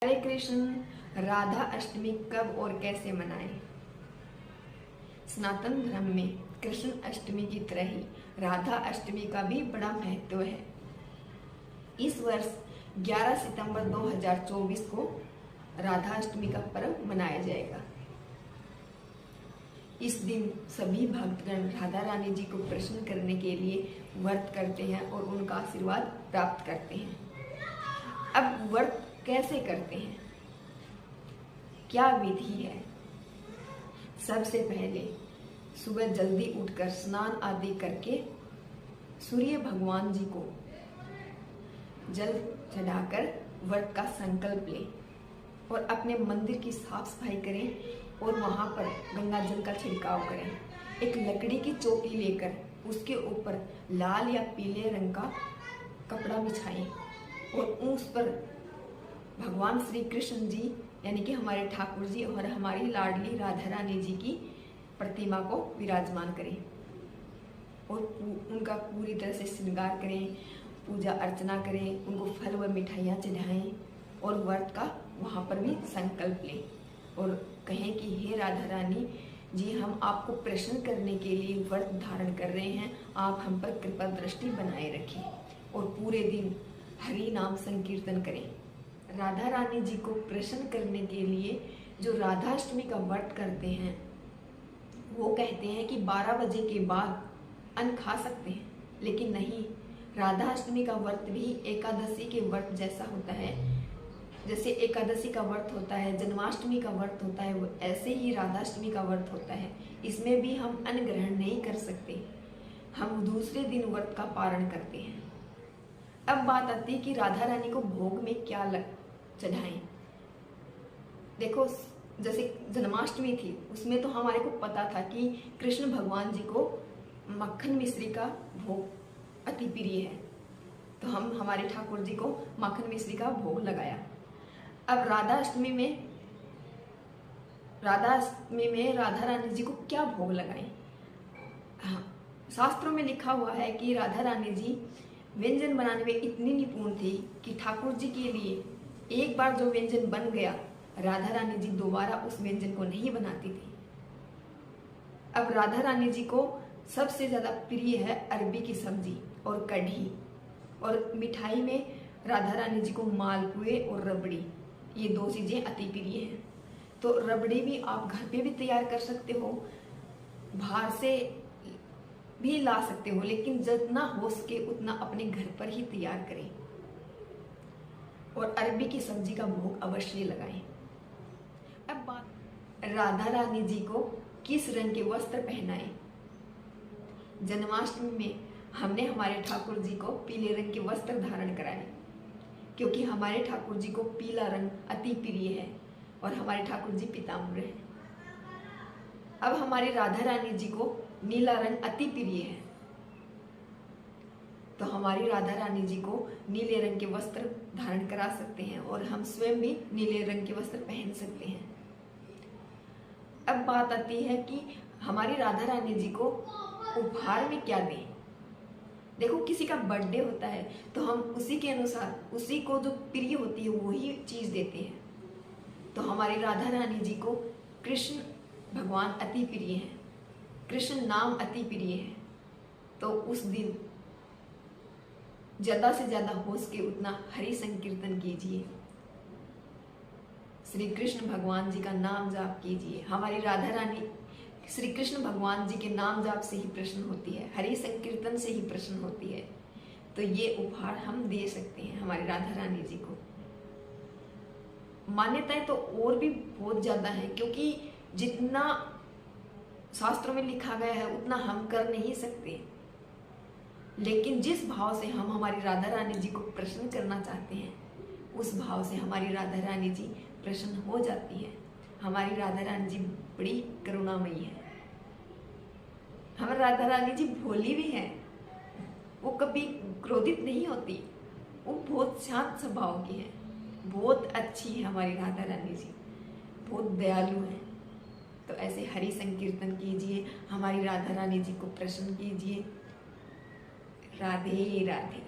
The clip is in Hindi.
हरे कृष्ण। राधा अष्टमी कब और कैसे मनाएं? सनातन धर्म में कृष्ण अष्टमी की तरह ही राधा अष्टमी का भी बड़ा महत्व है। इस वर्ष 11 सितंबर 2024 को राधा अष्टमी का पर्व मनाया जाएगा। इस दिन सभी भक्तगण राधा रानी जी को प्रसन्न करने के लिए व्रत करते हैं और उनका आशीर्वाद प्राप्त करते हैं। अब व्रत कैसे करते हैं, क्या विधि है? सबसे पहले सुबह जल्दी उठकर स्नान आदि करके सूर्य भगवान जी को जल चढ़ाकर व्रत का संकल्प लें और अपने मंदिर की साफ सफाई करें और वहां पर गंगा जल का छिड़काव करें। एक लकड़ी की चौकी लेकर उसके ऊपर लाल या पीले रंग का कपड़ा बिछाएं और उस पर भगवान श्री कृष्ण जी यानी कि हमारे ठाकुर जी और हमारी लाडली राधा रानी जी की प्रतिमा को विराजमान करें और उनका पूरी तरह से श्रृंगार करें, पूजा अर्चना करें, उनको फल व मिठाइयाँ चढ़ाएं और व्रत का वहाँ पर भी संकल्प लें और कहें कि हे राधा रानी जी, हम आपको प्रसन्न करने के लिए व्रत धारण कर रहे हैं, आप हम पर कृपा दृष्टि बनाए रखें और पूरे दिन हरि नाम संकीर्तन करें। राधा रानी जी को प्रसन्न करने के लिए जो राधाष्टमी का व्रत करते हैं वो कहते हैं कि 12 बजे के बाद अन्न खा सकते हैं, लेकिन नहीं, राधाष्टमी का व्रत भी एकादशी के व्रत जैसा होता है। जैसे एकादशी का व्रत होता है, जन्माष्टमी का व्रत होता है, वो ऐसे ही राधाष्टमी का व्रत होता है। इसमें भी हम अन्न ग्रहण नहीं कर सकते, हम दूसरे दिन व्रत का पारण करते हैं। अब बात आती है कि राधा रानी को भोग में क्या चढ़ाएं। देखो, जैसे जन्माष्टमी थी उसमें तो हमारे को पता था कि कृष्ण भगवान जी को मक्खन मिश्री का भोग अति प्रिय है, तो हम हमारे ठाकुर जी को मक्खन मिश्री का भोग लगाया। अब राधाष्टमी में राधा रानी जी को क्या भोग लगाएं? हाँ, शास्त्रों में लिखा हुआ है कि राधा रानी जी व्यंजन बनाने में इतनी निपुण थी कि ठाकुर जी के लिए एक बार जो व्यंजन बन गया, राधा रानी जी दोबारा उस व्यंजन को नहीं बनाती थी। अब राधा रानी जी को सबसे ज्यादा प्रिय है अरबी की सब्जी और कढ़ी, और मिठाई में राधा रानी जी को मालपुए और रबड़ी, ये 2 चीजें अति प्रिय हैं। तो रबड़ी भी आप घर पे भी तैयार कर सकते हो, बाहर से भी ला सकते हो, लेकिन जितना हो सके उतना अपने घर पर ही तैयार करें और अरबी की सब्जी का भोग अवश्य लगाएं। अब बात, राधा रानी जी को किस रंग के वस्त्र पहनाएं? जन्माष्टमी में हमने हमारे ठाकुर जी को पीले रंग के वस्त्र धारण कराए, क्योंकि हमारे ठाकुर जी को पीला रंग अति प्रिय है और हमारे ठाकुर जी पीताम्बर हैं। अब हमारी राधा रानी जी को नीला रंग अति प्रिय है, तो हमारी राधा रानी जी को नीले रंग के वस्त्र धारण करा सकते हैं और हम स्वयं भी नीले रंग के वस्त्र पहन सकते हैं। अब बात आती है कि हमारी राधा रानी जी को उपहार में क्या दें। देखो, किसी का बर्थडे होता है तो हम उसी के अनुसार, उसी को जो प्रिय होती है वही चीज देते हैं। तो हमारी राधा रानी जी को कृष्ण भगवान अति प्रिय है, कृष्ण नाम अति प्रिय है, तो उस दिन ज्यादा से ज्यादा हो सके उतना हरि संकीर्तन कीजिए, श्री कृष्ण भगवान जी का नाम जाप कीजिए। हमारी राधा रानी श्री कृष्ण भगवान जी के नाम जाप से ही प्रसन्न होती है, हरि संकीर्तन से ही प्रसन्न होती है। तो ये उपहार हम दे सकते हैं हमारी राधा रानी जी को। मान्यताएं तो और भी बहुत ज्यादा है, क्योंकि जितना शास्त्रों में लिखा गया है उतना हम कर नहीं सकते, लेकिन जिस भाव से हम हमारी राधा रानी जी को प्रसन्न करना चाहते हैं उस भाव से हमारी राधा रानी जी प्रसन्न हो जाती है। हमारी राधा रानी जी बड़ी करुणामयी है। हमारी राधा रानी जी भोली भी है, वो कभी क्रोधित नहीं होती, वो बहुत शांत स्वभाव की है, बहुत अच्छी है हमारी राधा रानी जी, बहुत दयालु है। तो ऐसे हरि संकीर्तन कीजिए, हमारी राधा रानी जी को प्रसन्न कीजिए। राधे राधे।